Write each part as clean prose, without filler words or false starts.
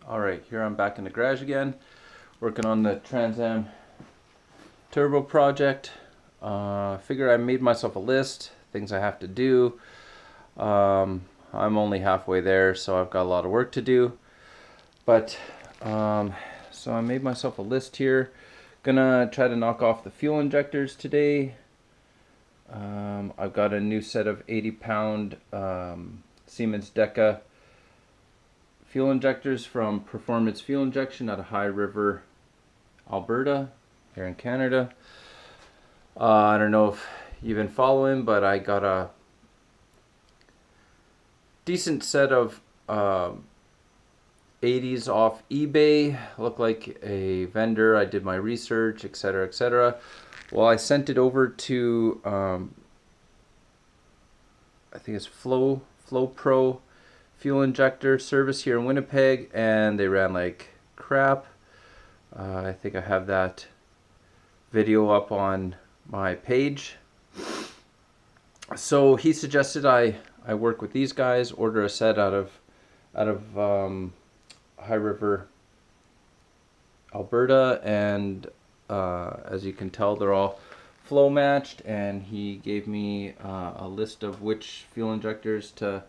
Alright, here I'm back in the garage again, working on the Trans Am turbo project. Figure I made myself a list, things I have to do. I'm only halfway there, so I've got a lot of work to do. But, so I made myself a list here. Gonna try to knock off the fuel injectors today. I've got a new set of 80-pound Siemens Deca fuel injectors from Performance Fuel Injection out of High River, Alberta, here in Canada. I don't know if you've been following, but I got a decent set of 80s off eBay. Looked like a vendor. I did my research, etc., etc. Well, I sent it over to I think it's Flow Pro fuel injector service here in Winnipeg, and they ran like crap. I think I have that video up on my page. So he suggested I work with these guys, order a set out of High River, Alberta, and as you can tell, they're all flow matched, and he gave me a list of which fuel injectors to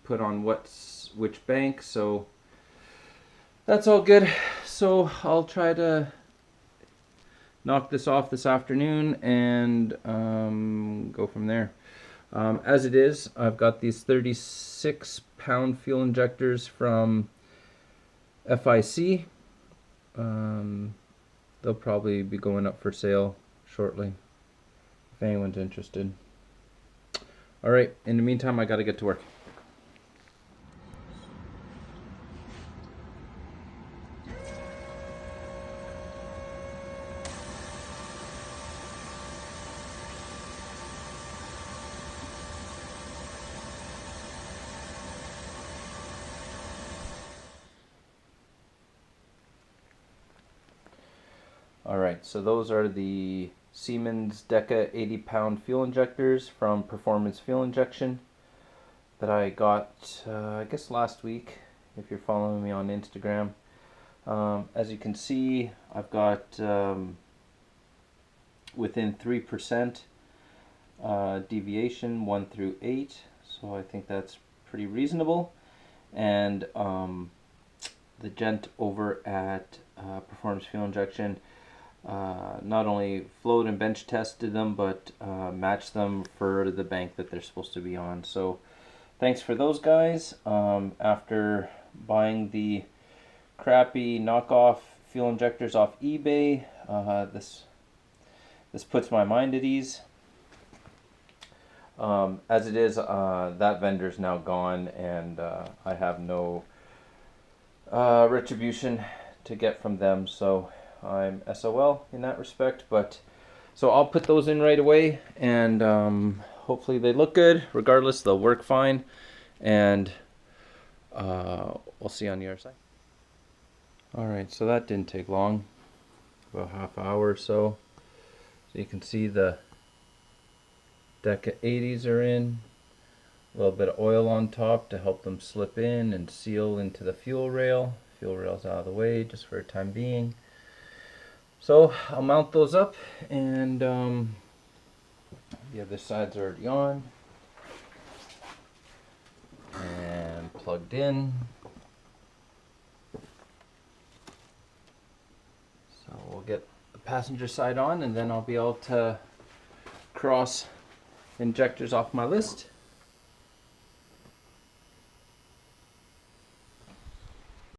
put on which bank. So that's all good. So I'll try to knock this off this afternoon and go from there. As it is, I've got these 36-pound fuel injectors from FIC. They'll probably be going up for sale shortly if anyone's interested. Alright, in the meantime, I gotta get to work. Alright, so those are the Siemens Deca 80-pound fuel injectors from Performance Fuel Injection that I got, I guess last week, if you're following me on Instagram. As you can see, I've got within 3% deviation 1 through 8, so I think that's pretty reasonable. And the gent over at Performance Fuel Injection not only flowed and bench tested them, but matched them for the bank that they're supposed to be on. So thanks for those guys. After buying the crappy knockoff fuel injectors off eBay, this puts my mind at ease. As it is, that vendor's now gone, and I have no retribution to get from them, so I'm SOL in that respect. But so I'll put those in right away, and hopefully they look good. Regardless, they'll work fine, and we'll see on the other side. Alright, so that didn't take long, about half hour or so. So you can see the Deca 80s are in. A little bit of oil on top to help them slip in and seal into the fuel rail. Fuel rail's out of the way just for the time being. So I'll mount those up, and the other side's already on and plugged in. So we'll get the passenger side on, and then I'll be able to cross injectors off my list.